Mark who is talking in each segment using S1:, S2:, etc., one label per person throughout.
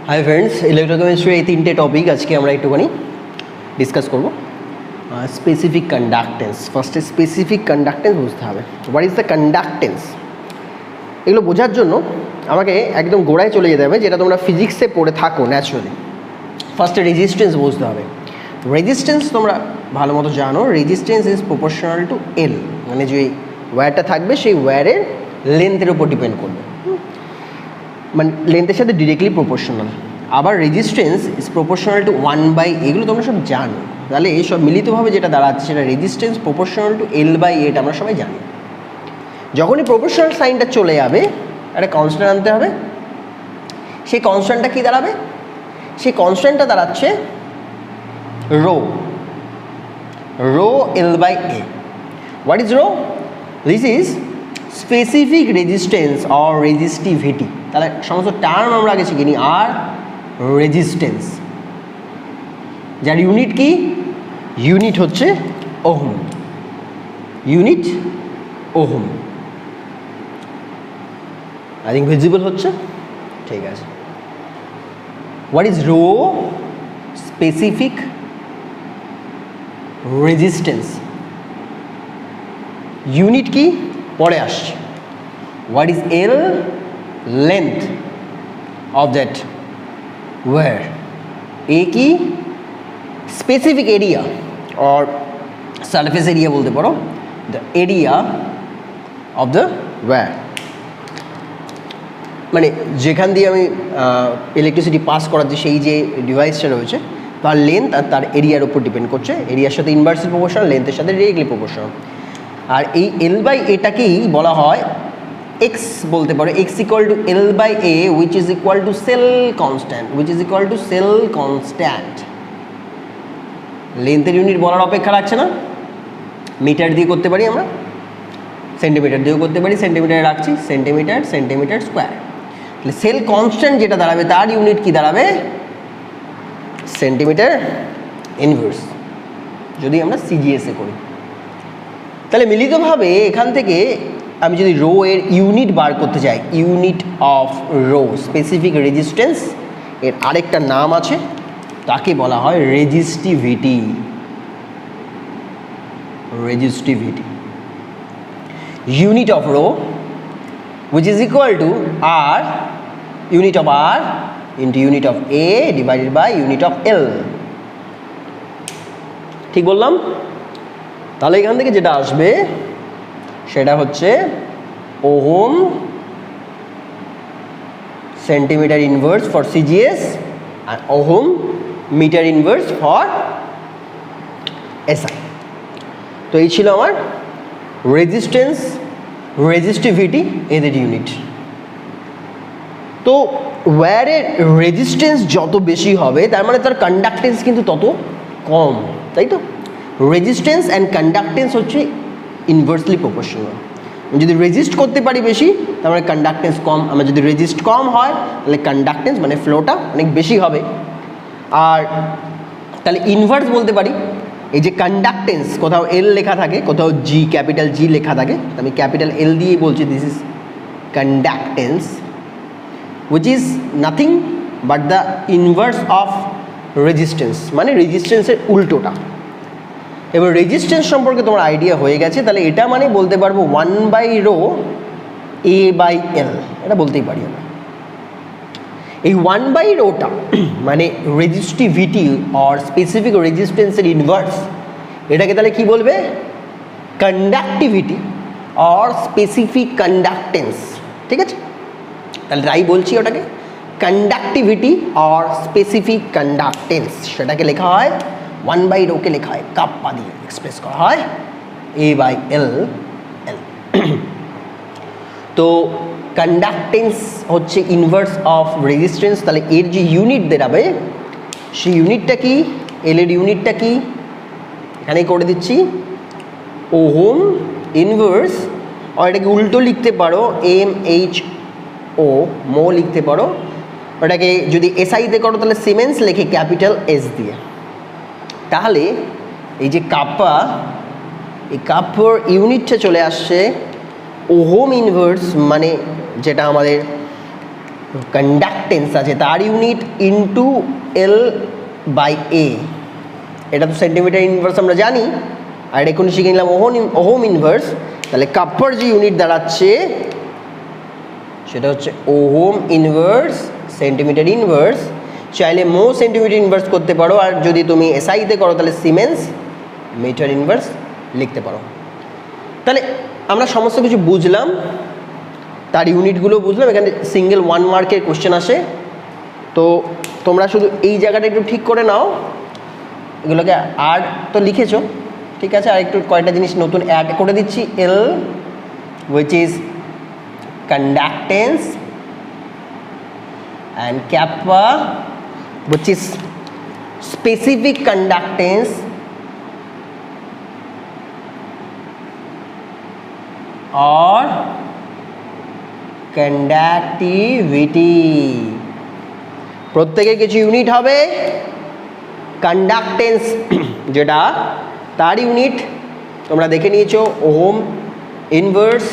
S1: Hi friends electrochemistry এই তিনটে topic আজকে আমরা একটুখানি ডিসকাস করব স্পেসিফিক কন্ডাক্টেন্স ফার্স্টে স্পেসিফিক কন্ডাক্টেন্স বুঝতে হবে হোয়াট ইজ দ্য কন্ডাক্টেন্স এগুলো বোঝার জন্য আমাকে একদম গোড়ায় চলে যেতে হবে যেটা তোমরা ফিজিক্সে পড়ে থাকো ন্যাচুরালি ফার্স্টে রেজিস্ট্যান্স বুঝতে হবে রেজিস্ট্যান্স তোমরা ভালো মতো জানো রেজিস্ট্যান্স ইজ প্রপোর্শনাল টু এল মানে যে ওয়্যারটা থাকবে সেই ওয়্যারের লেন্থের উপর ডিপেন্ড করবে মানে লেন্থের সাথে ডিরেক্টলি প্রপোর্শনাল আবার resistance is proportional to 1/a এগুলো তোমরা সব জানো তাহলে এই সব মিলিতভাবে যেটা দাঁড়াচ্ছে সেটা রেজিস্ট্যান্স প্রপোর্শনাল টু L/A এটা আমরা সবাই জানি যখনই প্রপোর্শনাল সাইনটা চলে যাবে একটা কনস্ট্যান্ট আনতে হবে সেই কনস্ট্যান্টটা কী দাঁড়াবে সেই কনস্ট্যান্টটা দাঁড়াচ্ছে rho L/A what is rho this is specific resistance or resistivity তাহলে সমস্ত টার্ম আমরা আগে শিখিনি আর রেজিস্ট্যান্স যার ইউনিট কি ইউনিট হচ্ছে ohm unit ohm I think visible হচ্ছে ঠিক আছে what is rho specific resistance unit কি পরে আসছে what is L length of that wire A কি specific area or surface area বলতে পারো the area of the wire মানে যেখান দিয়ে আমি ইলেকট্রিসিটি পাস করাচ্ছি সেই যে ডিভাইসটা রয়েছে তার লেন্থ আর তার এরিয়ার উপর ডিপেন্ড করছে এরিয়ার সাথে ইনভার্সলি প্রপোর্শনাল লেন্থের সাথে ডিরেক্টলি প্রপোর্শনাল আর এই L/Aটাকেই বলা হয় এক্স বলতে পারো x equal to L/A which is equal to cell constant লেন্থের ইউনিট বলার অপেক্ষা রাখছে না মিটার দিয়ে করতে পারি আমরা সেন্টিমিটার দিয়েও করতে পারি সেন্টিমিটারে রাখছি সেন্টিমিটার স্কোয়ার তাহলে সেল কনস্ট্যান্ট যেটা দাঁড়াবে তার ইউনিট কি দাঁড়াবে সেন্টিমিটার ইনভার্স যদি আমরা সিজিএসএ করি তাহলে মিলিতভাবে এখান থেকে আমি যদি রো এর ইউনিট বার করতে চাই unit of rho specific resistance এর আরেকটা নাম আছে তাকে বলা হয় resistivity unit of rho which is equal to r unit of r into unit of a divided by unit of l ঠিক বললাম তাহলে এখান থেকে যেটা আসবে সেটা হচ্ছে ohm centimetre inverse for CGS আর ohm metre inverse for SI তো এই ছিল আমার রেজিস্ট্যান্স রেজিস্টিভিটি এদের ইউনিট তো ওয়্যারের রেজিস্ট্যান্স যত বেশি হবে তার মানে তার কন্ডাক্টেন্স কিন্তু তত কম তাই তো রেজিস্ট্যান্স অ্যান্ড কন্ডাক্টেন্স হচ্ছে ইনভার্সলি প্রপোর্শনাল আমি যদি রেজিস্ট করতে পারি বেশি তার মানে কন্ডাক্টেন্স কম আমার যদি রেজিস্ট কম হয় তাহলে কন্ডাক্টেন্স মানে ফ্লোটা অনেক বেশি হবে আর তাহলে ইনভার্স বলতে পারি এই যে কন্ডাক্টেন্স কোথাও এল লেখা থাকে কোথাও জি ক্যাপিটাল জি লেখা থাকে আমি ক্যাপিটাল এল দিয়ে বলছি this is conductance which is nothing but the inverse of resistance মানে রেজিস্ট্যান্সের উল্টোটা এবার রেজিস্ট্যান্স সম্পর্কে তোমার আইডিয়া হয়ে গেছে তাহলে এটা মানে বলতে পারবো 1/ρ A/L এটা বলতেই পারি আমরা এই 1/ρটা মানে রেজিস্টিভিটি অর স্পেসিফিক রেজিস্ট্যান্সের ইনভার্স এটাকে তাহলে কি বলবে কন্ডাক্টিভিটি অর স্পেসিফিক কন্ডাক্টেন্স ঠিক আছে তাহলে তাই বলছি ওটাকে কন্ডাক্টিভিটি অর স্পেসিফিক কন্ডাক্টেন্স সেটাকে লেখা হয় 1/ρকে লেখা হয় কাপ্পা দিয়ে এক্সপ্রেস করা হয় A/L তো কন্ডাক্টেন্স হচ্ছে ইনভার্স অফ রেজিস্ট্যান্স তাহলে এর যে ইউনিট দাঁড়াবে সেই ইউনিটটা কি এল এর ইউনিটটা কি এখানেই করে দিচ্ছি ওহম ইনভার্স আর এটাকে উল্টো লিখতে পারো MHO মো লিখতে পারো ওটাকে যদি এসআইতে করো তাহলে সিমেন্স লেখে ক্যাপিটাল এস দিয়ে তাহলে এই যে কাপ্পা এই কাপ্পার ইউনিটটা চলে আসছে ওহম ইনভার্স মানে যেটা আমাদের কন্ডাক্টেন্স আছে তার ইউনিট ইন্টু এল বাই এ, এটা তো সেন্টিমিটার ইনভার্স আমরা জানি, আর এখন শিখে নিলাম ওহম ইনভার্স। তাহলে কাপ্পার যে ইউনিট দাঁড়াচ্ছে সেটা হচ্ছে ওহম ইনভার্স সেন্টিমিটার ইনভার্স। চাইলে মো সেন্টিমিটার ইনভার্স করতে পারো, আর যদি তুমি এসআইতে করো তাহলে সিমেন্স মিটার ইনভার্স লিখতে পারো। তাহলে আমরা সমস্ত কিছু বুঝলাম, তার ইউনিটগুলো বুঝলাম। এখানে সিঙ্গেল 1 মার্কের কোশ্চেন আসে, তো তোমরা শুধু এই জায়গাটা একটু ঠিক করে নাও, এগুলোকে আর তো লিখেছো ঠিক আছে, আর একটু কয়টা জিনিস নতুন অ্যাড করে দিচ্ছি। এল which is conductance and kappa which is specific conductance or conductivity। প্রত্যেকের কিছু ইউনিট হবে। কন্ডাক্টেন্স যেটা তার ইউনিট তোমরা দেখে নিয়েছো ওহম ইনভার্স,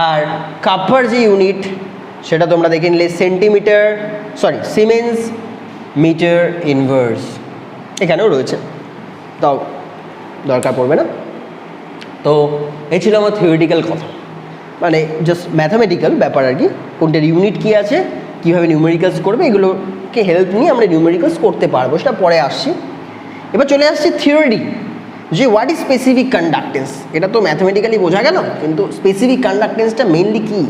S1: আর কাপ্পার যে ইউনিট সেটা তোমরা দেখে নিলে সেন্টিমিটার সিমেন্স মিটার ইনভার্স, এখানেও রয়েছে, তাও দরকার পড়বে না। তো এই ছিল আমার থিওরিটিক্যাল কথা, মানে জাস্ট ম্যাথামেটিক্যাল ব্যাপার আর কি, কোনটার ইউনিট কী আছে, কীভাবে নিউমেরিক্যালস করবে, এগুলোকে হেল্প নিয়ে আমরা নিউমেরিক্যালস করতে পারবো, সেটা পরে আসছি। এবার চলে আসছি থিওরি, যে হোয়াট ইজ স্পেসিফিক কন্ডাক্টেন্স। এটা তো ম্যাথামেটিক্যালি বোঝা গেল, কিন্তু স্পেসিফিক কন্ডাক্টেন্সটা মেইনলি কী?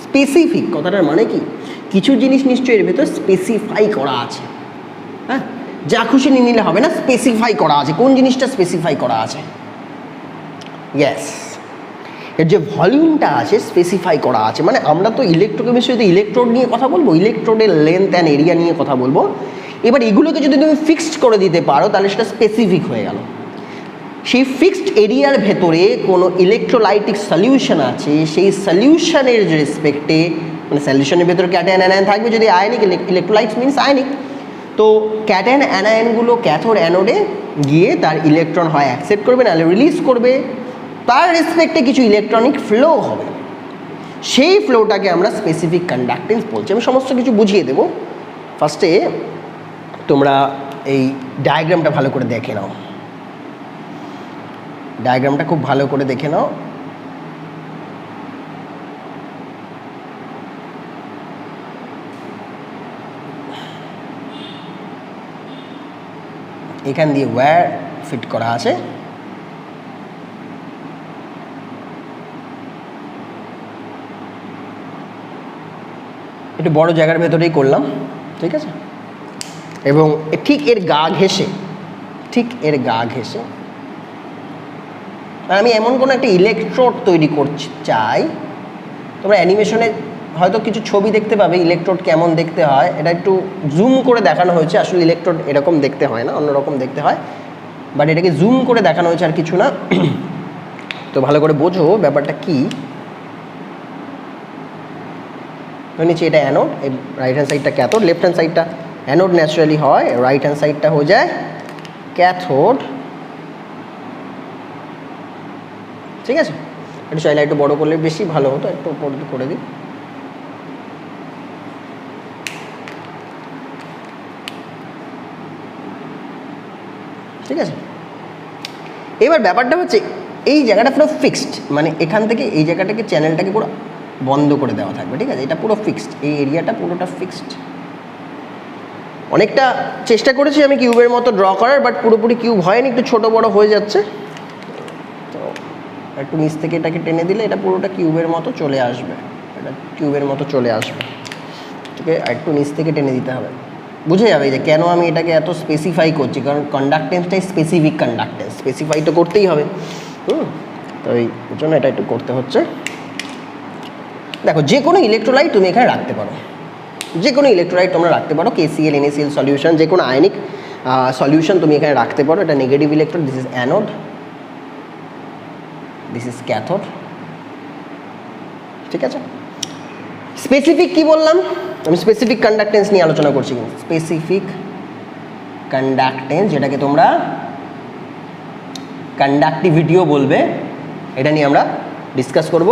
S1: স্পেসিফিক কথাটার মানে কি? কিছু জিনিস নিশ্চয়ই এর ভেতর স্পেসিফাই করা আছে, হ্যাঁ, যা খুশি নিয়ে নিলে হবে না, স্পেসিফাই করা আছে। কোন জিনিসটা স্পেসিফাই করা আছে? ইয়েস, এর যে ভলিউমটা আছে স্পেসিফাই করা আছে। মানে আমরা তো ইলেকট্রোকেমিস্ট্রিতে ইলেকট্রোড নিয়ে কথা বলবো, ইলেকট্রোডের লেন্থ অ্যান্ড এরিয়া নিয়ে কথা বলবো। এবার এগুলোকে যদি তুমি ফিক্সড করে দিতে পারো তাহলে সেটা স্পেসিফিক হয়ে গেল। সেই ফিক্সড এরিয়ার ভেতরে কোনো ইলেকট্রোলাইটিক সলিউশন আছে, সেই সলিউশনের রেসপেক্টে, মানে সলিউশনের ভেতরে ক্যাটায়ন অ্যানায়ন থাকবে, যদি আয়নিক, ইলেকট্রোলাইটস মিনস আয়নিক, তো ক্যাটায়ন অ্যানায়নগুলো ক্যাথোড অ্যানোডে গিয়ে তার ইলেকট্রন হয় অ্যাকসেপ্ট করবে, নাহলে রিলিজ করবে, তার রেসপেক্টে কিছু ইলেকট্রনিক ফ্লো হবে, সেই ফ্লোটাকে আমরা স্পেসিফিক কন্ডাক্টেন্স বলছি। আমি সমস্ত কিছু বুঝিয়ে দেবো। ফার্স্টে তোমরা এই ডায়াগ্রামটা ভালো করে দেখে নাও, ডায়াগ্রামটা খুব ভালো করে দেখে নাও। এখান দিয়ে ওয়্যার ফিট করা আছে, একটু বড় জায়গার ভেতরেই করলাম, ঠিক আছে। এবং ঠিক এর গা ঘেঁষে, আমি এমন কোনো একটা ইলেকট্রোড তৈরি করছি চাই। তোমরা অ্যানিমেশনে হয়তো কিছু ছবি দেখতে পাবে ইলেকট্রোড কেমন দেখতে হয়, এটা একটু জুম করে দেখানো হয়েছে। আসলে ইলেকট্রোড এরকম দেখতে হয় না, অন্যরকম দেখতে হয়, বাট এটাকে জুম করে দেখানো হয়েছে, আর কিছু না। তো ভালো করে বোঝো ব্যাপারটা কী। নিচে এটা অ্যানোড, এই রাইট হ্যান্ড সাইডটা ক্যাথোড, লেফট হ্যান্ড সাইডটা অ্যানোড ন্যাচারালি হয়, রাইট হ্যান্ড সাইডটা হয়ে যায় ক্যাথোড, ঠিক আছে। একটু চাইলে একটু বড় করলে বেশি ভালো হতো, একটু বড় করে দিই। ঠিক আছে, এবার ব্যাপারটা হচ্ছে এই জায়গাটা পুরো ফিক্সড, মানে এখান থেকে এই জায়গাটাকে চ্যানেলটাকে পুরো বন্ধ করে দেওয়া থাকবে, ঠিক আছে। এটা পুরো ফিক্সড, এই এরিয়াটা পুরোটা ফিক্সড। অনেকটা চেষ্টা করেছি আমি কিউবের মতো ড্র করার, বাট পুরোপুরি কিউব হয়নি, একটু ছোটো বড়ো হয়ে যাচ্ছে। তো একটু নিচ থেকে এটাকে টেনে দিলে এটা পুরোটা কিউবের মতো চলে আসবে, এটা কিউবের মতো চলে আসবে, ঠিক আছে। একটু নিচ থেকে টেনে দিতে হবে, বুঝে যাবে যে কেন আমি এটাকে এত স্পেসিফাই করছি, কারণ কন্ডাক্টেন্সটাই স্পেসিফিক কন্ডাক্টেন্স, স্পেসিফাই তো করতেই হবে। তো এই জন্য এটা একটু করতে হচ্ছে। দেখো, যে কোনো ইলেকট্রোলাইট তুমি এখানে রাখতে পারো, যে কোনো ইলেকট্রোলাইট তোমরা রাখতে পারো, KCl NaCl সলিউশন, যে কোনো আয়নিক সলিউশন তুমি এখানে রাখতে পারো। এটা negative electrode, this is anode, this is cathode, ঠিক আছে। স্পেসিফিক কি বললাম আমি? স্পেসিফিক কন্ডাক্টেন্স নিয়ে আলোচনা করছি। স্পেসিফিক কন্ডাক্টেন্স, যেটাকে তোমরা কন্ডাক্টিভিটিও বলবে, এটা নিয়ে আমরা ডিসকাস করব।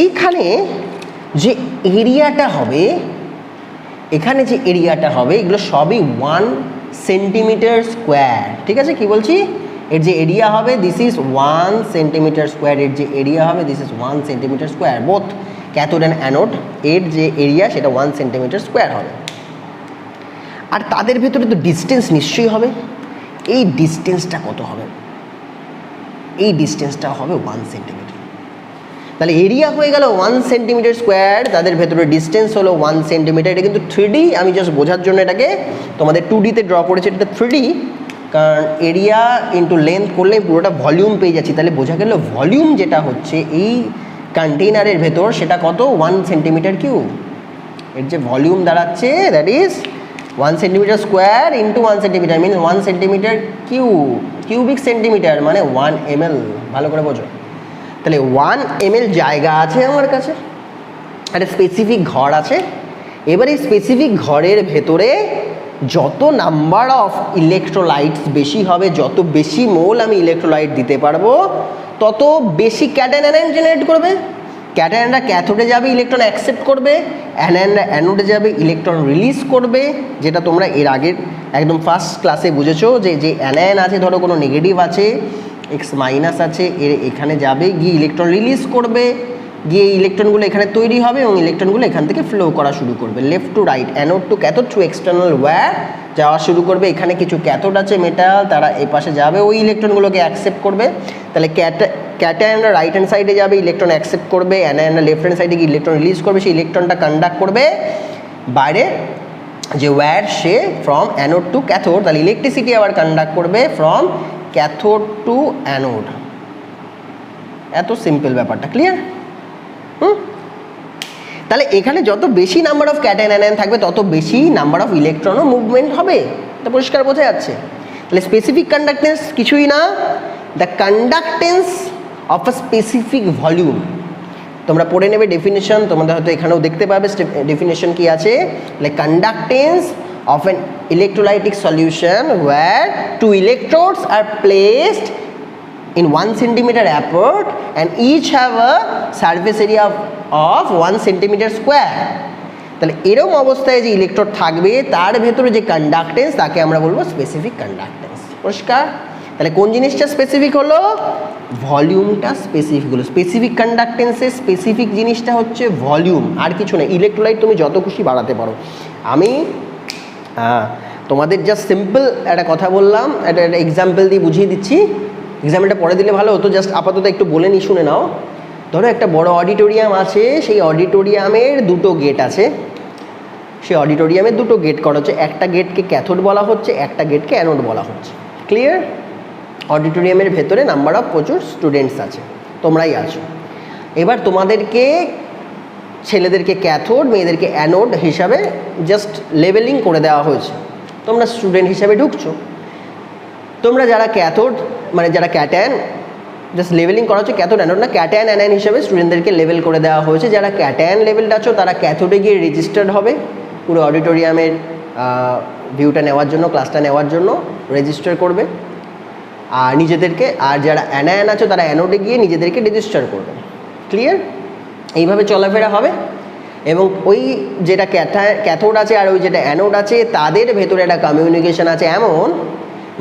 S1: এইখানে যে এরিয়াটা হবে, এখানে যে এরিয়াটা হবে এগুলো সবই 1 সেন্টিমিটার স্কোয়ার। ঠিক আছে, কি বলছি, এর যে এরিয়া হবে দিস ইজ 1 সেন্টিমিটার স্কোয়ার, এর যে এরিয়া হবে this is 1 centimetre square, both cathode and anode এর যে এরিয়া সেটা 1 সেন্টিমিটার স্কোয়ার হবে। আর তাদের ভেতরে তো ডিস্টেন্স নিশ্চয়ই হবে। এই ডিস্টেন্সটা কত হবে? এই ডিস্টেন্সটা হবে 1 সেন্টিমিটার। তাহলে এরিয়া হয়ে গেল 1 সেন্টিমিটার স্কোয়ার, তাদের ভেতরে ডিস্টেন্স হলো 1 সেন্টিমিটার। এটা কিন্তু 3D, আমি জাস্ট বোঝার জন্য এটাকে তোমাদের 2Dতে ড্র করেছি। এটা 3D, কারণ এরিয়া ইন্টু লেন্থ করলে পুরোটা ভলিউম পেয়ে যাচ্ছি। তাহলে বোঝা গেল ভলিউম যেটা হচ্ছে এই কন্টেইনারের ভেতর সেটা কত, 1 সেন্টিমিটার কিউব। এর যে ভলিউম দাঁড়াচ্ছে that is 1 centimetre square into 1 centimetre means 1 centimetre cubic centimetre মানে 1 ml। ভালো করে বোঝো। তাহলে 1 ml জায়গা আছে আমার কাছে, একটা স্পেসিফিক ঘর আছে। এবার এই স্পেসিফিক ঘরের ভেতরে যত নাম্বার অফ ইলেকট্রোলাইটস বেশি হবে, যত বেশি মোল আমি ইলেকট্রোলাইট দিতে পারবো, তত বেশি ক্যাটায়ন অ্যানায়ন জেনারেট করবে। ক্যাটায়নরা ক্যাথোডে যাবে, ইলেকট্রন অ্যাকসেপ্ট করবে, অ্যানায়নরা অ্যানোডে যাবে, ইলেকট্রন রিলিজ করবে। যেটা তোমরা এর আগের একদম ফার্স্ট ক্লাসে বুঝেছো যে যে অ্যানায়ন আছে, ধরো কোনো নেগেটিভ আছে, এক্স মাইনাস আছে, এর এখানে যাবে, গিয়ে ইলেকট্রন রিলিজ করবে, গিয়ে ইলেকট্রনগুলো এখানে তৈরি হবে এবং ইলেকট্রনগুলো এখান থেকে ফ্লো করা শুরু করবে left to right, anode to cathode to external wire যাওয়া শুরু করবে। এখানে কিছু ক্যাথোড আছে মেটাল, তারা এই পাশে যাবে, ওই ইলেকট্রনগুলোকে অ্যাকসেপ্ট করবে। তাহলে ক্যাটায়নরা রাইট হ্যান্ড সাইডে যাবে, ইলেকট্রন অ্যাকসেপ্ট করবে, অ্যানায়নরা লেফট হ্যান্ড সাইডে গিয়ে ইলেকট্রন রিলিজ করবে। সেই ইলেকট্রনটা কন্ডাক্ট করবে বাইরে যে ওয়্যার সে ফ্রম অ্যানোড টু ক্যাথোড, তাহলে ইলেকট্রিসিটি আবার কন্ডাক্ট করবে ফ্রম ক্যাথোড টু অ্যানোড। এত সিম্পল ব্যাপারটা, ক্লিয়ার? তাহলে এখানে যত বেশি নাম্বার অফ ক্যাটায়ন অ্যানায়ন থাকবে তত বেশি নাম্বার অফ ইলেকট্রনও মুভমেন্ট হবে। এটা পরিষ্কার বোঝা যাচ্ছে। তাহলে স্পেসিফিক কন্ডাক্টেন্স কিছুই না, the conductance of a specific volume. তোমরা পড়ে নেবে ডেফিনেশন, তোমাদের হয়তো এখানেও দেখতে পাবে ডেফিনেশন কি আছে। Like conductance of an electrolytic solution wire two electrodes R placed in 1 centimeter apart and each have a surface area of 1 centimeter square. তাহলে এরকম অবস্থায় যে ইলেকট্রোড থাকবে তার ভেতরে যে কন্ডাক্টেন্স তাকে আমরা বলবো স্পেসিফিক কন্ডাক্টেন্স। পরিষ্কার? তাহলে কোন জিনিসটা স্পেসিফিক হলো? ভলিউমটা স্পেসিফিক হলো। স্পেসিফিক কন্ডাক্টেন্সের স্পেসিফিক জিনিসটা হচ্ছে ভলিউম, আর কিছু না। ইলেকট্রোলাইট তুমি যত খুশি বাড়াতে পারো। আমি তোমাদের জাস্ট সিম্পল একটা কথা বললাম, একটা এক্সাম্পল দিয়ে বুঝিয়ে দিচ্ছি। এক্সাম্পলটা পরে দিলে ভালো হতো, জাস্ট আপাতত একটু বলে নি, শুনে নাও। ধরো একটা বড় অডিটোরিয়াম আছে, সেই অডিটোরিয়ামের দুটো গেট আছে। সেই অডিটোরিয়ামের দুটো গেট করা হচ্ছে, একটা গেটকে ক্যাথোড বলা হচ্ছে, একটা গেটকে অ্যানোড বলা হচ্ছে। ক্লিয়ার? অডিটোরিয়ামের ভেতরে নাম্বার অফ প্রচুর স্টুডেন্টস আছে, তোমরাই আছো। এবার তোমাদেরকে ছেলেদেরকে ক্যাথোড, মেয়েদেরকে অ্যানোড হিসাবে জাস্ট লেবেলিং করে দেওয়া হয়েছে। তোমরা স্টুডেন্ট হিসাবে ঢুকছো। তোমরা যারা ক্যাথোড মানে যারা ক্যাটায়ন, জাস্ট লেভেলিং করা হচ্ছে ক্যাথোড অ্যানোড না, ক্যাটায়ন অ্যানায়ন হিসেবে স্টুডেন্টদেরকে লেভেল করে দেওয়া হয়েছে। যারা ক্যাটায়ন লেভেলটা আছো তারা ক্যাথোডে গিয়ে রেজিস্টার্ড হবে, পুরো অডিটোরিয়ামের ভিউটা নেওয়ার জন্য, ক্লাসটা নেওয়ার জন্য রেজিস্টার করবে আর নিজেদেরকে। আর যারা অ্যানায়ন আছো তারা অ্যানোডে গিয়ে নিজেদেরকে রেজিস্টার করবে। ক্লিয়ার? এইভাবে চলাফেরা হবে। এবং ওই যেটা ক্যাথোড আছে আর ওই যেটা অ্যানোড আছে তাদের ভেতরে একটা কমিউনিকেশন আছে এমন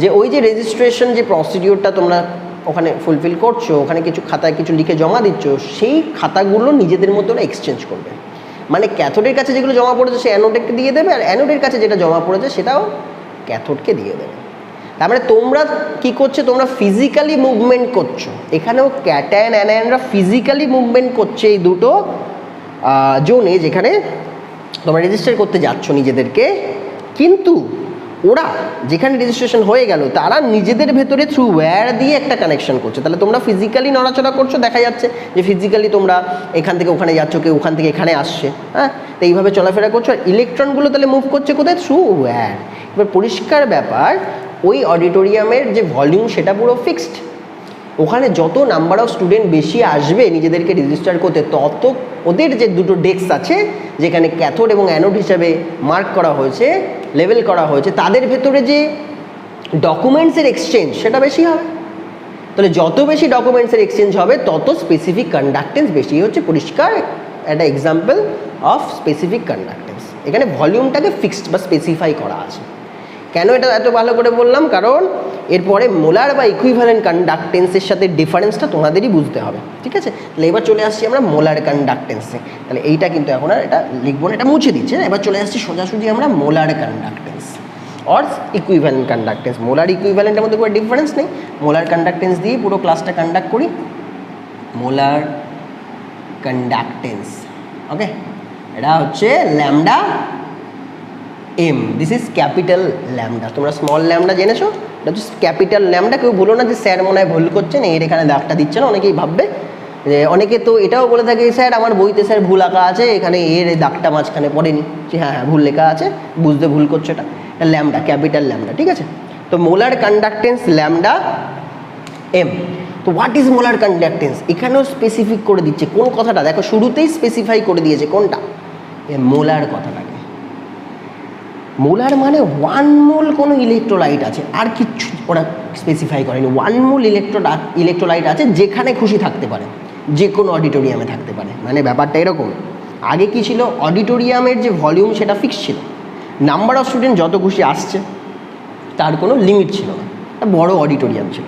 S1: যে ওই যে রেজিস্ট্রেশন যে প্রসিডিওরটা তোমরা ওখানে ফুলফিল করছো, ওখানে কিছু খাতায় কিছু লিখে জমা দিচ্ছ, সেই খাতাগুলো নিজেদের মতো এক্সচেঞ্জ করবে। মানে ক্যাথোডের কাছে যেগুলো জমা পড়েছে সে অ্যানোডকে দিয়ে দেবে, আর অ্যানোডের কাছে যেটা জমা পড়েছে সেটাও ক্যাথোডকে দিয়ে দেবে। তার মানে তোমরা কী করছো? তোমরা ফিজিক্যালি মুভমেন্ট করছো। এখানেও ক্যাটায়ন অ্যানায়নরা ফিজিক্যালি মুভমেন্ট করছে এই দুটো জোনে, যেখানে তোমরা রেজিস্টার করতে যাচ্ছ নিজেদেরকে। কিন্তু ওরা যেখানে রেজিস্ট্রেশন হয়ে গেল তারা নিজেদের ভেতরে থ্রু ওয়্যার দিয়ে একটা কানেকশন করছে। তাহলে তোমরা ফিজিক্যালি নড়াচড়া করছো, দেখা যাচ্ছে যে ফিজিক্যালি তোমরা এখান থেকে ওখানে যাচ্ছ, কেউ ওখান থেকে এখানে আসছে। হ্যাঁ, তো এইভাবে চলাফেরা করছো। আর ইলেকট্রনগুলো তাহলে মুভ করছে কোথায়? Through wire. এবার পরিষ্কার ব্যাপার, ওই অডিটোরিয়ামের যে ভলিউম সেটা পুরো ফিক্সড। ওখানে যত নাম্বার অফ স্টুডেন্ট বেশি আসবে নিজেদেরকে রেজিস্টার করতে, তত ওদের যে দুটো ডেস্ক আছে যেখানে ক্যাথোড এবং অ্যানোড হিসাবে মার্ক করা হয়েছে, লেভেল করা হয়েছে, তাদের ভেতরে যে ডকুমেন্টসের এক্সচেঞ্জ সেটা বেশি হবে। তাহলে যত বেশি ডকুমেন্টসের এক্সচেঞ্জ হবে তত স্পেসিফিক কন্ডাক্টেন্স বেশি হচ্ছে পরিষ্কার একটা এক্সাম্পল অফ স্পেসিফিক কন্ডাক্টেন্স। এখানে ভলিউমটাকে ফিক্সড বা স্পেসিফাই করা আছে। কেন এটা এত ভালো করে বললাম, কারণ এরপরে মোলার বা ইকুইভ্যালেন্ট কন্ডাক্টেন্সের সাথে ডিফারেন্সটা তোমাদেরই বুঝতে হবে, ঠিক আছে। তাহলে এবার চলে আসছি আমরা মোলার কন্ডাক্টেন্সে। তাহলে এইটা কিন্তু এখন আর এটা লিখবো না, এটা মুছে দিচ্ছে। এবার চলে আসছি সোজাসুজি আমরা molar conductance or equivalent conductance. Molar ইকুইভ্যালেন্টের মধ্যে কোনো ডিফারেন্স নেই, মোলার কন্ডাক্টেন্স দিয়ে পুরো ক্লাসটা কন্ডাক্ট করি। মোলার কন্ডাক্টেন্স, ওকে, এটা হচ্ছে lambda M, this is capital lambda. তোমরা স্মল ল্যামডা জেনেছো, এটা হচ্ছে ক্যাপিটাল ল্যামডা। কেউ বলো না যে স্যার মনে হয় ভুল করছেন, এর এখানে দাগটা দিচ্ছে না, অনেকেই ভাববে যে, অনেকে তো এটাও বলে থাকে স্যার আমার বইতে স্যার ভুল আঁকা আছে, এখানে এর দাগটা মাঝখানে পড়েনি। যে হ্যাঁ হ্যাঁ ভুল লেখা আছে, বুঝতে ভুল করছো, এটা ল্যামডা, ক্যাপিটাল ল্যামডা, ঠিক আছে। তো মোলার কন্ডাক্টেন্স ল্যামডা এম। তো হোয়াট ইজ মোলার কন্ডাক্টেন্স, এখানেও স্পেসিফিক করে দিচ্ছে কোন কথাটা, দেখো শুরুতেই স্পেসিফাই করে দিয়েছে কোনটা, মোলার কথাটাকে। মোলার মানে 1 মোল কোনো ইলেকট্রোলাইট আছে, আর কিচ্ছু ওরা স্পেসিফাই করেনি। 1 মোল ইলেকট্রোলাইট আছে, যেখানে খুশি থাকতে পারে, যে কোনো অডিটোরিয়ামে থাকতে পারে। মানে ব্যাপারটা এরকম, আগে কি ছিল, অডিটোরিয়ামের যে ভলিউম সেটা ফিক্স ছিল, নাম্বার অফ স্টুডেন্ট যত খুশি আসছে তার কোনো লিমিট ছিল না, বড় অডিটোরিয়াম ছিল।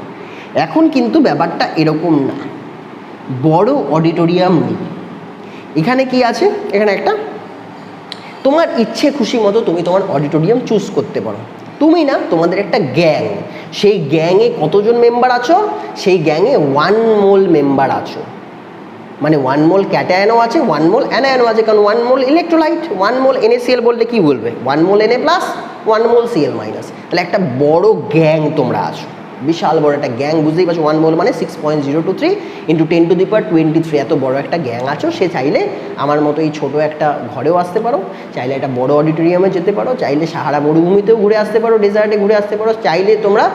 S1: এখন কিন্তু ব্যাপারটা এরকম না, বড় অডিটোরিয়াম নেই। এখানে কি আছে, এখানে একটা তোমার ইচ্ছে খুশি মতো তুমি তোমার অডিটোরিয়াম চুজ করতে পারো। তুমি না, তোমাদের একটা গ্যাং, সেই গ্যাংয়ে কতজন মেম্বার আছো, সেই গ্যাংয়ে 1 মোল মেম্বার আছো। মানে 1 মোল ক্যাটায়নও আছে, 1 মোল অ্যানায়নও আছে, কারণ 1 মোল ইলেকট্রোলাইট। 1 মোল NaCl বললে কি বলবে, 1 মোল Na প্লাস 1 মোল Cl মাইনাস। তাহলে একটা বড় গ্যাং তোমরা আছো, বিশাল বড় একটা গ্যাং, বুঝতেই পারছো। 1 মোল মানে 6.023 × 10⁻23, এত বড় একটা গ্যাং আছো। সে চাইলে আমার মতো এই ছোটো একটা ঘরেও আসতে পারো, চাইলে একটা বড় অডিটোরিয়ামে যেতে পারো, চাইলে সাহারা মরুভূমিতেও ঘুরে আসতে পারো, ডেজার্টে ঘুরে আসতে পারো, চাইলে তোমরা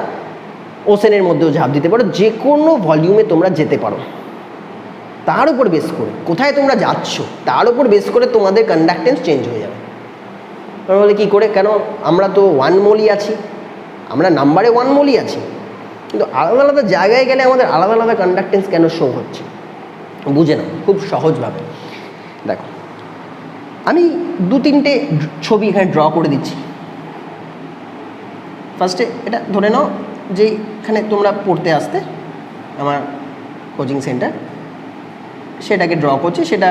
S1: ওশেনের মধ্যেও ঝাঁপ দিতে পারো, যে কোনো ভলিউমে তোমরা যেতে পারো। তার উপর বেস করে কোথায় তোমরা যাচ্ছ, তার উপর বেস করে তোমাদের কন্ডাক্টেন্স চেঞ্জ হয়ে যাবে। তোমরা বলে কী করে, কেন, আমরা তো 1 মোলই আছি, আমরা নাম্বারে 1 মোলই আছি, কিন্তু আলাদা আলাদা জায়গায় গেলে আমাদের আলাদা আলাদা কন্ডাক্টেন্স কেন শো হচ্ছে, বুঝে নাও খুব সহজভাবে। দেখো আমি 2-3টে ছবি এখানে ড্র করে দিচ্ছি। ফার্স্টে এটা ধরে নাও যে এখানে তোমরা পড়তে আসতে আমার কোচিং সেন্টার, সেটাকে ড্র করছি, সেটা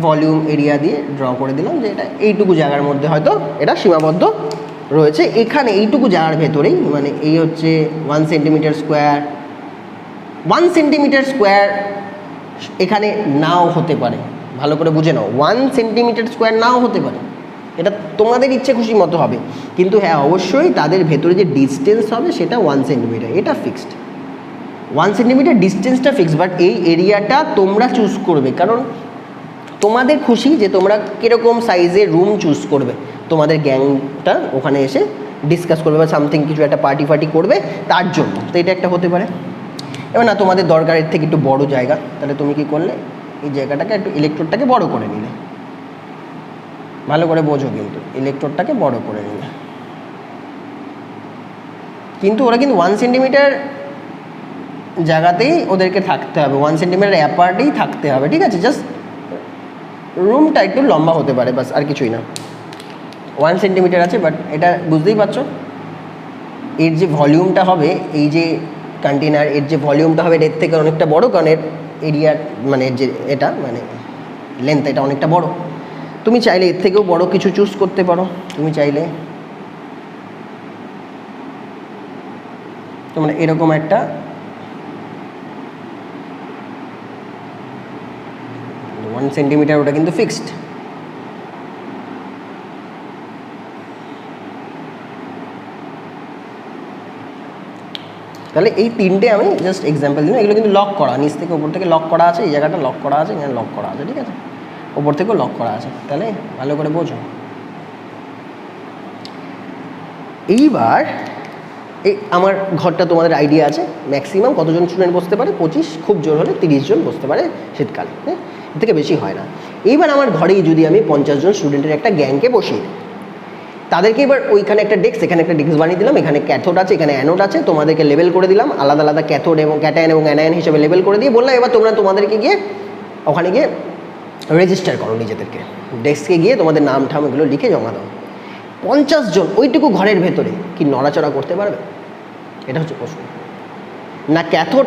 S1: ভলিউম এরিয়া দিয়ে ড্র করে দিলাম যে এটা এইটুকু জায়গার মধ্যে হয়তো এটা সীমাবদ্ধ রয়েছে। এখানে এইটুকু জায়গার ভেতরেই, মানে এই হচ্ছে 1 সেন্টিমিটার স্কোয়ার, 1 সেন্টিমিটার স্কোয়ার এখানে নাও হতে পারে, ভালো করে বুঝে নাও, 1 সেন্টিমিটার স্কোয়ার নাও হতে পারে, এটা তোমাদের ইচ্ছে খুশি মতো হবে। কিন্তু হ্যাঁ অবশ্যই তাদের ভেতরে যে ডিস্টেন্স হবে সেটা 1 সেন্টিমিটার, এটা ফিক্সড। 1 সেন্টিমিটার ডিস্টেন্সটা ফিক্সড, বাট এই এরিয়াটা তোমরা চুজ করবে, কারণ তোমাদের খুশি যে তোমরা কীরকম সাইজের রুম চুজ করবে। তোমাদের গ্যাংটা ওখানে এসে ডিসকাস করবে বা সামথিং কিছু একটা পার্টি করবে তার জন্য, তো এটা একটা হতে পারে। এবার না তোমাদের দরকারের থেকে একটু বড় জায়গা, তাহলে তুমি কি করলে, এই জায়গাটাকে একটু ইলেকট্রোডটাকে বড় করে নিলে, ভালো করে বোঝো কিন্তু, ইলেকট্রোডটাকে বড় করে নিলে। কিন্তু ওরা কিন্তু 1 সেন্টিমিটার জায়গাতেই ওদেরকে থাকতে হবে, 1 সেন্টিমিটার অ্যাপার্টেই থাকতে হবে, ঠিক আছে। জাস্ট রুমটা একটু লম্বা হতে পারে, বাস, আর কিছুই না। 1 সেন্টিমিটার আছে, বাট এটা বুঝতেই পারছো এর যে ভলিউমটা হবে, এই যে কন্টেনার এর যে ভলিউমটা হবে এর থেকে অনেকটা বড়, কারণ এর এরিয়া মানে যে এটা মানে লেন্থ এটা অনেকটা বড়। তুমি চাইলে এর থেকেও বড় কিছু চুজ করতে পারো, তুমি চাইলে তোমরা এরকম একটা সেন্টিমিটার, ওটা কিন্তু ফিক্সড। তাহলে এই 3টে আমি জাস্ট এক্সাম্পল দিলাম, এগুলো কিন্তু লক করা, নিচ থেকে উপর থেকে লক করা আছে, এই জায়গাটা লক করা আছে, এখানে লক করা আছে, ঠিক আছে, উপর থেকেও লক করা আছে। তাহলে ভালো করে বোঝো। এইবার এই আমার ঘরটা তোমাদের আইডিয়া আছে, ম্যাক্সিমাম কতজন স্টুডেন্ট বসতে পারে, 25, খুব জোর হলে 30 জন বসতে পারে শীতকালে, হ্যাঁ, এর থেকে বেশি হয় না। এইবার আমার ঘরেই যদি আমি 50 জন স্টুডেন্টের একটা গ্যাংকে বসিয়ে, তাদেরকে এবার ওইখানে একটা ডেস্ক, এখানে একটা ডেস্ক বানিয়ে দিলাম, এখানে ক্যাথোড আছে, এখানে অ্যানোড আছে, তোমাদেরকে লেবেল করে দিলাম আলাদা আলাদা ক্যাথোড এবং ক্যাটায়ন এবং অ্যানায়ন হিসেবে লেবেল করে দিয়ে বললাম এবার তোমাদেরকে গিয়ে ওখানে গিয়ে রেজিস্টার করো নিজেদেরকে, ডেস্কে গিয়ে তোমাদের নাম ঠাম এগুলো লিখে জমা দাও। 50 জন ওইটুকু ঘরের ভেতরে কি নড়াচড়া করতে পারবে? এটা হচ্ছে প্রশ্ন। না ক্যাথোড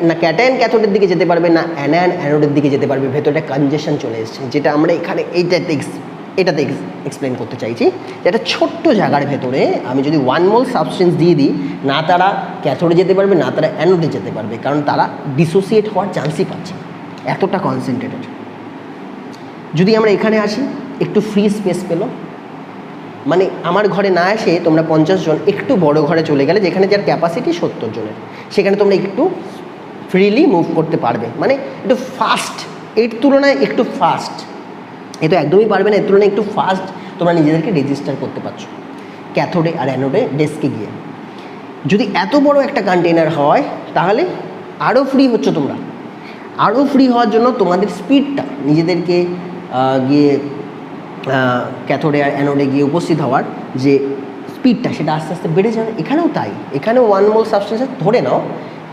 S1: না ক্যাটায়ন ক্যাথোডের দিকে যেতে পারবে, না অ্যানায়ন অ্যানোডের দিকে যেতে পারবে, ভেতরটা কনজেশন চলে এসছে, যেটা আমরা এখানে এটাতে এক্সপ্লেন করতে চাইছি। যে একটা ছোট্ট জায়গার ভেতরে আমি যদি 1 মোল সাবস্টেন্স দিয়ে দিই, না তারা ক্যাথোডে যেতে পারবে না তারা অ্যানোডে যেতে পারবে, কারণ তারা ডিসোসিয়েট হওয়ার চান্সই পাচ্ছে, এতটা কনসেন্ট্রেটেড। যদি আমরা এখানে আসি, একটু ফ্রি স্পেস পেলো, মানে আমার ঘরে না এসে তোমরা 50 জন একটু বড় ঘরে চলে গেলে, যেখানে যার ক্যাপাসিটি 70 জনের, সেখানে তোমরা একটু ফ্রিলি মুভ করতে পারবে, মানে একটু ফাস্ট, এর তুলনায় একটু ফাস্ট। এ তো একদমই পারবে না, এর তুলনায় একটু ফাস্ট তোমরা নিজেদেরকে রেজিস্টার করতে পারছো ক্যাথোডে আর অ্যানোডে ডেস্কে গিয়ে। যদি এত বড় একটা কন্টেনার হয় তাহলে আরও ফ্রি হচ্ছ তোমরা। আরও ফ্রি হওয়ার জন্য তোমাদের স্পিডটা, নিজেদেরকে গিয়ে ক্যাথোডে আর অ্যানোডে গিয়ে উপস্থিত হওয়ার যে স্পিডটা, সেটা আস্তে আস্তে বেড়ে যাবে। এখানেও তাই, এখানেও 1 মোল সাবস্টেন্স ধরে নাও,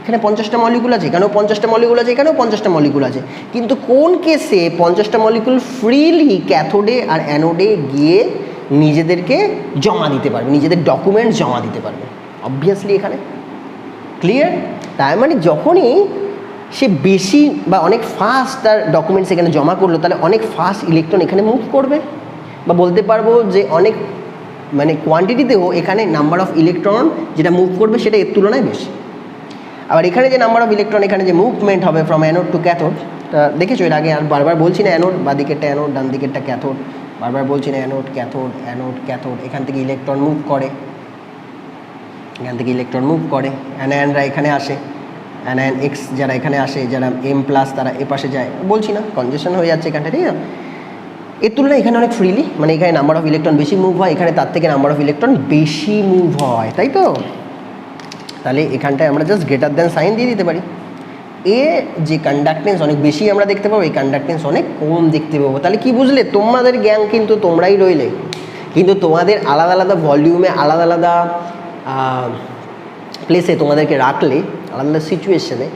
S1: এখানে 50টা মলিকুল আছে, এখানেও 50টা মলিকুল আছে, এখানেও 50টা মলিকুল আছে, কিন্তু কোন কেসে 50টা মলিকুল ফ্রিলি ক্যাথোডে আর অ্যানোডে গিয়ে নিজেদেরকে জমা দিতে পারবে, নিজেদের ডকুমেন্টস জমা দিতে পারবে? অবভিয়াসলি এখানে। ক্লিয়ার? তার মানে যখনই সে বেশি বা অনেক ফাস্ট তার ডকুমেন্টস এখানে জমা করলো, তাহলে অনেক ফাস্ট ইলেকট্রন এখানে মুভ করবে, বা বলতে পারবো যে অনেক মানে কোয়ান্টিটিতেও এখানে নাম্বার অফ ইলেকট্রন যেটা মুভ করবে সেটা এর তুলনায় বেশি। আবার এখানে যে নাম্বার অফ ইলেকট্রন, এখানে যে মুভমেন্ট হবে ফ্রম অ্যানোড টু ক্যাথোড, তা দেখেছো এর আগে, আর বারবার বলছি না অ্যানোড, বা দিকেরটা অ্যানোড, ডান দিকেরটা ক্যাথোড, বারবার বলছি না অ্যানোড ক্যাথোড অ্যানোড ক্যাথোড, এখান থেকে ইলেকট্রন মুভ করে, এখান থেকে ইলেকট্রন মুভ করে, অ্যানায়নরা এখানে আসে, অ্যানায়ন এক্স যারা এখানে আসে, যারা M+ তারা এ পাশে যায়, বলছি না কনজেশন হয়ে যাচ্ছে এখানটা, ঠিক আছে? এর তুলনায় এখানে অনেক ফ্রিলি, মানে এখানে নাম্বার অফ ইলেকট্রন বেশি মুভ হয়, এখানে তার থেকে নাম্বার অফ ইলেকট্রন বেশি মুভ হয়, তাই তো? তাহলে এখানটায় আমরা জাস্ট গ্রেটার দ্যান সাইন দিয়ে দিতে পারি। এ যে কন্ডাক্টেন্স অনেক বেশি আমরা দেখতে পাবো, এই কন্ডাক্টেন্স অনেক কম দেখতে পাবো। তাহলে কি বুঝলে? তোমাদের জ্ঞান কিন্তু তোমরাই রইলে, কিন্তু তোমাদের আলাদা আলাদা ভলিউমে আলাদা আলাদা প্লেসে তোমাদেরকে রাখলে, আলাদা আলাদা সিচুয়েশনে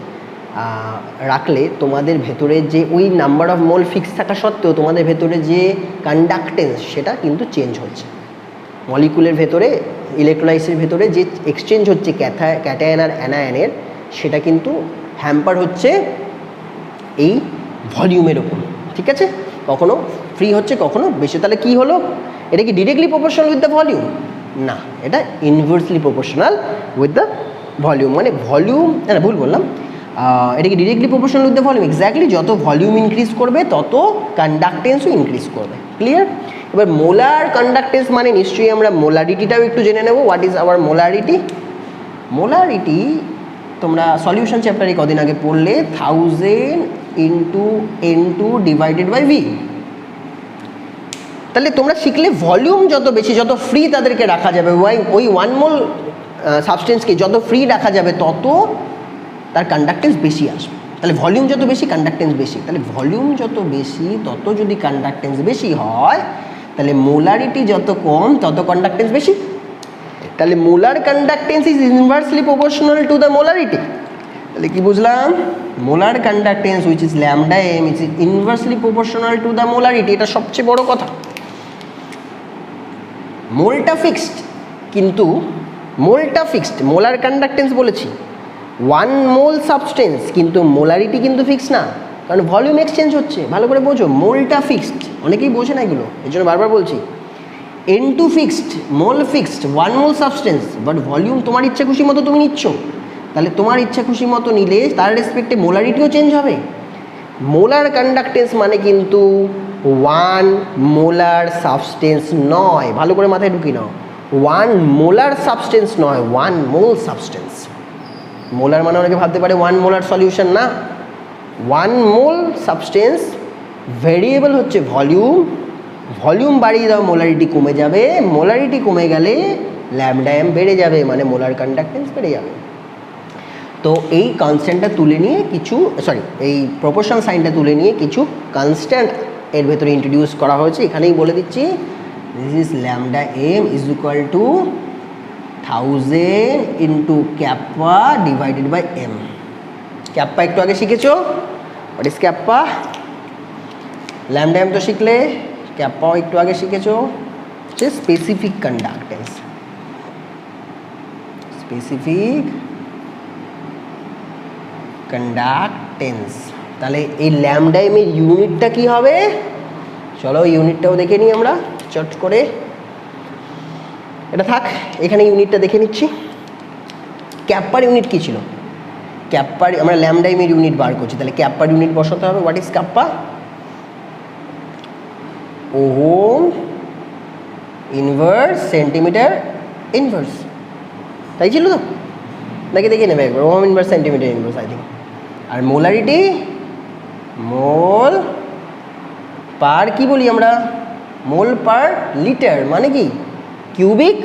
S1: রাখলে, তোমাদের ভেতরে যে ওই নাম্বার অফ মোল ফিক্স থাকা সত্ত্বেও তোমাদের ভেতরে যে কন্ডাক্টেন্স সেটা কিন্তু চেঞ্জ হচ্ছে। মলিকুলের ভেতরে, ইলেকট্রোলাইসের ভেতরে যে এক্সচেঞ্জ হচ্ছে ক্যাটায়ন আর অ্যানায়নের, সেটা কিন্তু হ্যাম্পার হচ্ছে এই ভলিউমের ওপর, ঠিক আছে? কখনো ফ্রি হচ্ছে, কখনো বেশি। তাহলে কি হলো? এটা কি directly proportional with the volume? না, এটা inversely proportional with the volume. মানে ভলিউম, না ভুল বললাম, এটা কি directly proportional with the volume? Exactly, যত ভলিউম ইনক্রিজ করবে তত কন্ডাক্টেন্সও ইনক্রিজ করবে। ক্লিয়ার? এবার মোলার কন্ডাক্টেন্স মানে নিশ্চয়ই আমরা মোলারিটিটাও একটু জেনে নেব। What is our molarity? Molarity তোমরা সলিউশন চ্যাপ্টারে কদিন আগে পড়লে 1000 × N2 / V। তাহলে তোমরা শিখলে ভলিউম যত বেশি, যত ফ্রি তাদেরকে রাখা যাবে, ওই 1 মোল সাবস্টেন্সকে যত ফ্রি রাখা যাবে তত তার কন্ডাক্টেন্স বেশি আসবে। তাহলে ভলিউম যত বেশি কন্ডাক্টেন্স বেশি, তাহলে ভলিউম যত বেশি তত যদি কন্ডাক্টেন্স বেশি হয়, তাহলে মোলারিটি যত কম তত কন্ডাক্টেন্স বেশি। তাহলে molar conductance is inversely proportional to the molarity. তাহলে কি বুঝলাম? Molar conductance which is λm is inversely proportional to the molarity. এটা সবচেয়ে বড় কথা। মোলটা ফিক্সড, কিন্তু মোলটা ফিক্সড, মোলার কন্ডাক্টেন্স বলেছি 1 মোল সাবস্টেন্স, কিন্তু মোলারিটি কিন্তু ফিক্স না, কারণ ভলিউম এক্সচেঞ্জ হচ্ছে। ভালো করে বোঝো, মোলটা ফিক্সড, অনেকেই বোঝে না এগুলো, এর জন্য বারবার বলছি। N2 fixed, mole fixed, 1 mole substance, but volume তোমার ইচ্ছা খুশি মতো তুমি নিচ্ছ। তাহলে তোমার ইচ্ছা খুশি মতো নিলে তার রেসপেক্টে মোলারিটিও চেঞ্জ হবে। মোলার কন্ডাক্টেন্স মানে কিন্তু 1 মোলার সাবস্টেন্স নয়, ভালো করে মাথায় ঢুকি নাও। 1 মোলার সাবস্টেন্স নয়, 1 মোল সাবস্টেন্স। মোলার মানে অনেকে ভাবতে পারে 1 মোলার সলিউশন, না। 1 মোল সাবস্টেন্স, ভেরিয়েবল হচ্ছে ভলিউম। ভলিউম বাড়িয়ে দাও, মোলারিটি কমে যাবে, মোলারিটি কমে গেলে λm বেড়ে যাবে, মানে মোলার কন্ডাক্টেন্স বেড়ে যাবে। তো এই কনস্ট্যান্টটা তুলে নিয়ে কিছু, এই প্রপোর্শন সাইনটা তুলে নিয়ে কিছু কনস্ট্যান্ট এর ভেতরে ইন্ট্রোডিউস করা হয়েছে। এখানেই বলে দিচ্ছি, this is lambda M is equal to 1000 into kappa divided by M. Kappa একটু আগে শিখেছো, what is kappa? Lambda M তো শিখলে, ক্যাপ্পাও একটু আগে শিখেছো, হচ্ছে স্পেসিফিক কন্ডাক্টেন্স। Specific conductance. তাহলে এই ল্যামডা এম এর ইউনিটটা কি হবে? চলো ইউনিটটাও দেখে নিই আমরা চট করে। এটা থাক, এখানে ইউনিটটা দেখে নিচ্ছি। ক্যাপ্পার ইউনিট কি ছিল? ক্যাপ্পার আমরা ল্যামডা এম এর ইউনিট বার করছি, তাহলে ক্যাপ্পার ইউনিট বসাতে হবে। What is kappa? Ohm inverse centimetre inverse, তাই ছিল তো? নাকি দেখে নেবে একবার, ohm inverse centimetre inverse I think. আর মোলারিটি, মোল পার কি বলি আমরা? মোল পার লিটার, মানে কি? কিউবিক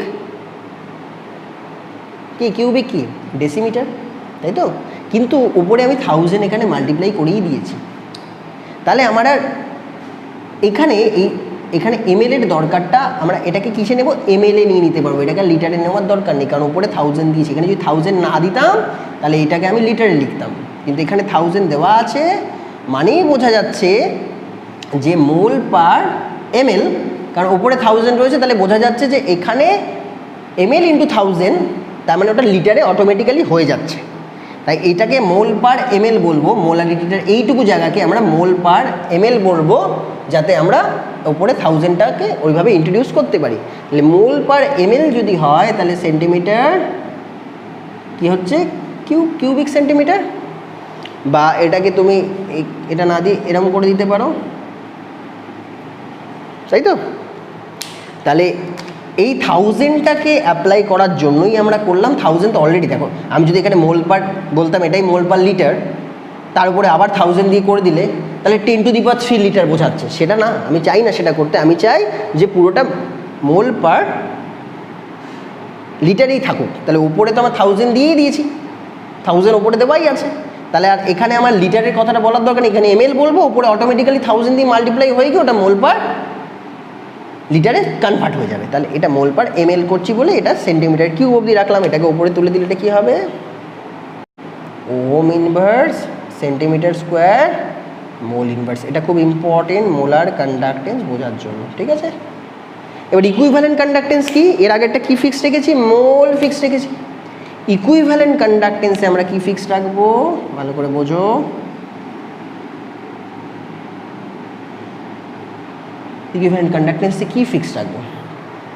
S1: কি? কিউবিক কি? ডেসিমিটার, তাই তো? কিন্তু উপরে আমি 1000 এখানে মাল্টিপ্লাই করেই দিয়েছি। তাহলে আমার আর এখানে এমএল এর দরকারটা, আমরা এটাকে কিসে নেব? এমএল এ নিয়ে নিতে পারবো, এটাকে লিটারে নেওয়ার দরকার নেই, কারণ উপরে 1000 দিয়েছি। এখানে যদি 1000 না দিতাম তাহলে এটাকে আমি লিটারে লিখতাম, কিন্তু এখানে 1000 দেওয়া আছে, মানেই বোঝা যাচ্ছে যে মোল পার এমএল, কারণ উপরে 1000 রয়েছে, তাহলে বোঝা যাচ্ছে যে এখানে এমএল ইন্টু 1000, তার মানে ওটা লিটারে অটোমেটিক্যালি হয়ে যাচ্ছে। তাই এটাকে মোল পার এমএল বলবো, মোলারিটিটার এইটুকু জায়গাকে আমরা মোল পার এমএল বলবো, যাতে আমরা উপরে 1000টাকে ওইভাবে ইন্ট্রোডিউস করতে পারি। তাহলে মোল পার এমএল যদি হয় তাহলে সেন্টিমিটার কি হচ্ছে? Cubic centimetre. বা এটাকে তুমি এটা না দিয়ে এরকম করে দিতে পারো, তাই তো? তাহলে এই 1000টাকে অ্যাপ্লাই করার জন্যই আমরা করলাম। 1000 তো অলরেডি, দেখো আমি যদি এখানে মোল পার বলতাম, এটাই মোল পার লিটার, তার উপরে আবার 1000 দিয়ে করে দিলে তাহলে 10³ লিটার বোঝাচ্ছে, সেটা না, আমি চাই না সেটা করতে। আমি চাই যে পুরোটা মোল পার লিটারেই থাকুক। তাহলে উপরে তো আমার 1000 দিয়েই দিয়েছি, 1000 উপরে দেওয়াই আছে, তাহলে আর এখানে আমার লিটারের কথাটা বলার দরকার নেই, এখানে এমএল বলবো, উপরে অটোমেটিক্যালি 1000 দিয়ে মাল্টিপ্লাই হয়ে গিয়ে ওটা মোল পার লিটারে কনভার্ট হয়ে যাবে। তাহলে এটা মোল পার এমএল করছি বলে এটা সেন্টিমিটার কিউব অবধি রাখলাম, এটাকে উপরে তুলে দিলে এটা কী হবে? Ohm inverse centimetre square mole inverse. এটা খুব ইম্পর্টেন্ট মোলার কন্ডাক্টেন্স বোঝার জন্য, ঠিক আছে? এবার ইকুইভ্যালেন্ট কন্ডাক্টেন্স কি? এর আগেরটা কি ফিক্সড রেখেছি? মোল ফিক্সড রেখেছি। ইকুইভ্যালেন্ট কন্ডাক্টেন্সে আমরা কি ফিক্সড রাখবো? ভালো করে বোঝো। ইকুইভ্যালেন্ট কন্ডাক্টেন্সে কি ফিক্সড রাখবো?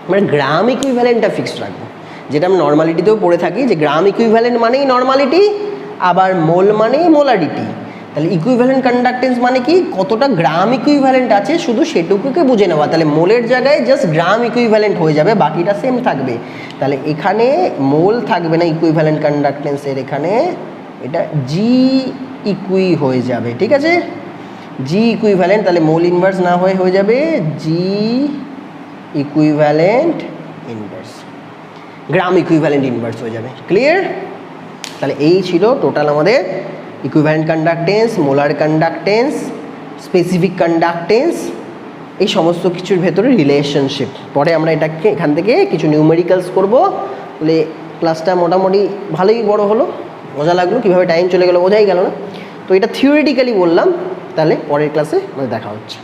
S1: আমরা গ্রাম ইকুইভ্যালেন্টটা ফিক্সড রাখবো, যেটা আমরা নর্মালিটিতেও পড়ে থাকি, যে গ্রাম ইকুইভ্যালেন্ট মানেই নর্মালিটি, আবার মোল মানেই মোলারিটি। তাহলে ইকুইভ্যালেন্ট কন্ডাক্টেন্স মানে কি? কতটা গ্রাম ইকুইভ্যালেন্ট আছে শুধু সেটুকুকে বুঝে নেওয়া। তাহলে মোলের জায়গায় জাস্ট গ্রাম ইকুইভ্যালেন্ট হয়ে যাবে, বাকিটা সেম থাকবে। তাহলে এখানে মোল থাকবে না ইকুইভ্যালেন্ট কন্ডাক্টেন্সের, এখানে এটা জি ইকুই হয়ে যাবে, ঠিক আছে? জি ইকুইভ্যালেন্ট, তাহলে মোল ইনভার্স না হয়ে যাবে g equivalent inverse, gram equivalent inverse হয়ে যাবে। ক্লিয়ার? তাহলে এই ছিল টোটাল আমাদের equivalent conductance, molar conductance, specific conductance, এই সমস্ত কিছুর ভেতরে রিলেশনশিপ। পরে আমরা এটাকে এখান থেকে কিছু নিউমেরিক্যালস করব। তাহলে ক্লাসটা মোটামুটি ভালোই বড় হলো, মজা লাগলো, কীভাবে টাইম চলে গেলো বোঝাই গেল না। তো এটা থিওরিটিক্যালি বললাম, তাহলে পরের ক্লাসে আমাদের দেখা হচ্ছে।